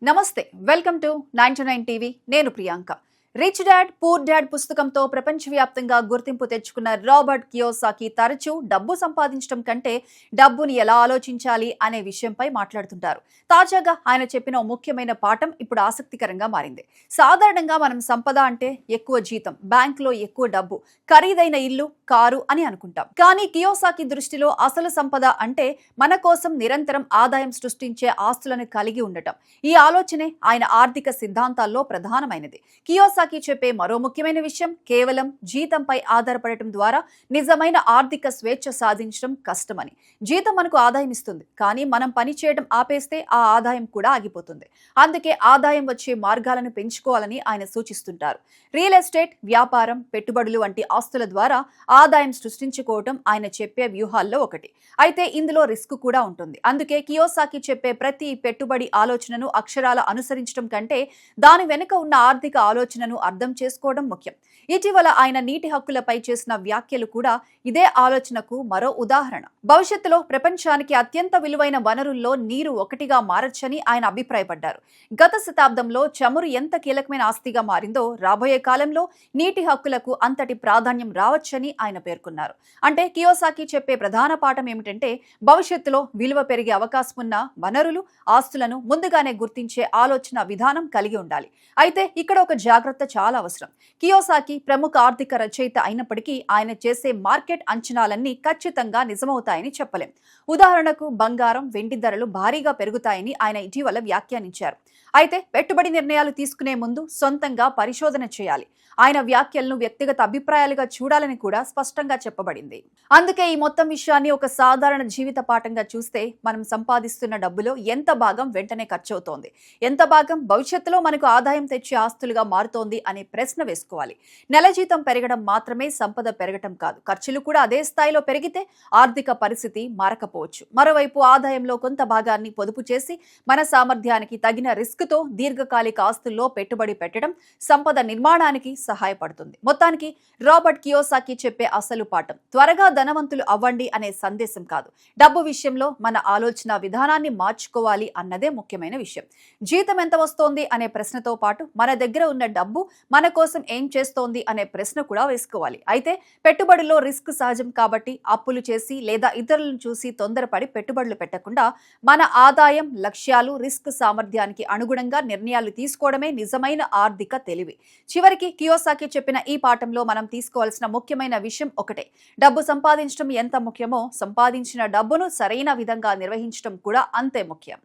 నమస్తే welcome to 99 TV నేను Priyanka rich dad poor dad పుస్తకంతో ప్రపంచవ్యాప్తంగా గుర్తింపు తెచ్చుకున్న రాబర్ట్ కియోసాకి తరచూ డబ్బు సంపాదించడం కంటే డబ్బుని ఎలా ఆలోచించాలి అనే విషయంపై మాట్లాడుతుంటారు. తాజాగా ఆయన చెప్పిన ముఖ్యమైన పాఠం ఇప్పుడు ఆసక్తికరంగా మారింది. సాధారణంగా మనం సంపద అంటే ఎక్కువ జీతం, బ్యాంకులో ఎక్కువ డబ్బు, ఖరీదైన ఇల్లు, కారు అని అనుకుంటాం. కానీ కియోసాకి దృష్టిలో అసలు సంపద అంటే మన కోసం నిరంతరం ఆదాయం సృష్టించే ఆస్తులను కలిగి ఉండటం. ఈ ఆలోచనే ఆయన ఆర్థిక సిద్ధాంతాల్లో ప్రధానమైనది. కియోసాకి చెప్పే మరో ముఖ్యమైన విషయం కేవలం జీతంపై ఆధారపడటం ద్వారా నిజమైన ఆర్థిక స్వేచ్ఛ సాధించడం కష్టమని. జీతం మనకు ఆదాయం ఇస్తుంది, కానీ మనం పని చేయడం ఆపేస్తే ఆ ఆదాయం కూడా ఆగిపోతుంది. అందుకే ఆదాయం వచ్చే మార్గాలను పెంచుకోవాలని ఆయన సూచిస్తుంటారు. రియల్ ఎస్టేట్, వ్యాపారం, పెట్టుబడులు వంటి ఆస్తుల ద్వారా ఆదాయం సృష్టించుకోవటం ఆయన చెప్పే వ్యూహాల్లో ఒకటి. అయితే ఇందులో రిస్క్ కూడా ఉంటుంది. అందుకే కియోసాకి చెప్పే ప్రతి పెట్టుబడి ఆలోచనను అక్షరాల అనుసరించడం కంటే దాని వెనుక ఉన్న ఆర్థిక ఆలోచనను అర్థం చేసుకోవడం ముఖ్యం. ఇటీవల ఆయన నీటి హక్కులపై చేసిన వ్యాఖ్యలు కూడా ఇదే ఆలోచనకు మరో ఉదాహరణ. భవిష్యత్తులో ప్రపంచానికి అత్యంత విలువైన వనరుల్లో నీరు ఒకటిగా మారొచ్చని ఆయన అభిప్రాయపడ్డారు. గత శతాబ్దంలో చమురు ఎంత కీలకమైన ఆస్తిగా మారిందో రాబోయే కాలంలో నీటి హక్కులకు అంతటి ప్రాధాన్యం రావచ్చని ఆయన పేర్కొన్నారు. అంటే కియోసాకి చెప్పే ప్రధాన పాఠం ఏమిటంటే భవిష్యత్తులో విలువ పెరిగే అవకాశం ఉన్న వనరులు, ఆస్తులను ముందుగానే గుర్తించే ఆలోచన విధానం కలిగి ఉండాలి. అయితే ఇక్కడ ఒక జాగ్రత్త చాలా అవసరం. కియోసాకి ప్రముఖ ఆర్థిక రచయిత అయినప్పటికీ ఆయన చేసే మార్కెట్ అంచనాలన్నీ ఖచ్చితంగా నిజమవుతాయని చెప్పలేం. ఉదాహరణకు బంగారం, వెండి ధరలు భారీగా పెరుగుతాయని ఆయన ఇటీవల వ్యాఖ్యానించారు. అయితే పెట్టుబడి నిర్ణయాలు తీసుకునే ముందు సొంతంగా పరిశోధన చేయాలి. ఆయన వ్యాఖ్యలను వ్యక్తిగత అభిప్రాయాలుగా చూడాలని కూడా స్పష్టంగా చెప్పబడింది. అందుకే ఈ మొత్తం విషయాన్ని ఒక సాధారణ జీవిత పాఠంగా చూస్తే మనం సంపాదిస్తున్న డబ్బులో ఎంత భాగం వెంటనే ఖర్చవుతోంది, ఎంత భాగం భవిష్యత్తులో మనకు ఆదాయం తెచ్చే ఆస్తులుగా మారుతోంది అనే ప్రశ్న వేసుకోవాలి. నెల జీతం పెరగడం మాత్రమే సంపద పెరగటం కాదు. ఖర్చులు కూడా అదే స్థాయిలో పెరిగితే ఆర్థిక పరిస్థితి మారకపోవచ్చు. మరోవైపు ఆదాయంలో కొంత భాగాన్ని పొదుపు చేసి మన సామర్థ్యానికి తగిన రిస్క్తో దీర్ఘకాలిక ఆస్తుల్లో పెట్టుబడి పెట్టడం సంపద నిర్మాణానికి సహాయపడుతుంది. మొత్తానికి రాబర్ట్ కియోసాకి చెప్పే అసలు పాఠం త్వరగా ధనవంతులు అవ్వండి అనే సందేశం కాదు. డబ్బు విషయంలో మన ఆలోచన విధానాన్ని మార్చుకోవాలి అన్నదే ముఖ్యమైన విషయం. జీతం ఎంత వస్తోంది అనే ప్రశ్నతో పాటు మన దగ్గర ఉన్న డబ్బు మన కోసం ఏం చేస్తోంది అనే ప్రశ్న కూడా వేసుకోవాలి. అయితే పెట్టుబడిలో రిస్క్ సహజం కాబట్టి అప్పులు చేసి లేదా ఇతరులను చూసి తొందరపడి పెట్టుబడులు పెట్టకుండా మన ఆదాయం, లక్ష్యాలు, రిస్క్ సామర్థ్యానికి అనుగుణంగా నిర్ణయాలు తీసుకోవడమే నిజమైన ఆర్థిక తెలివి. చివరికి కియోసాకి చెప్పిన ఈ పాఠంలో మనం తీసుకోవాల్సిన ముఖ్యమైన విషయం ఒకటే: డబ్బు సంపాదించడం ఎంత ముఖ్యమో సంపాదించిన డబ్బును సరైన విధంగా నిర్వహించడం కూడా అంతే ముఖ్యం.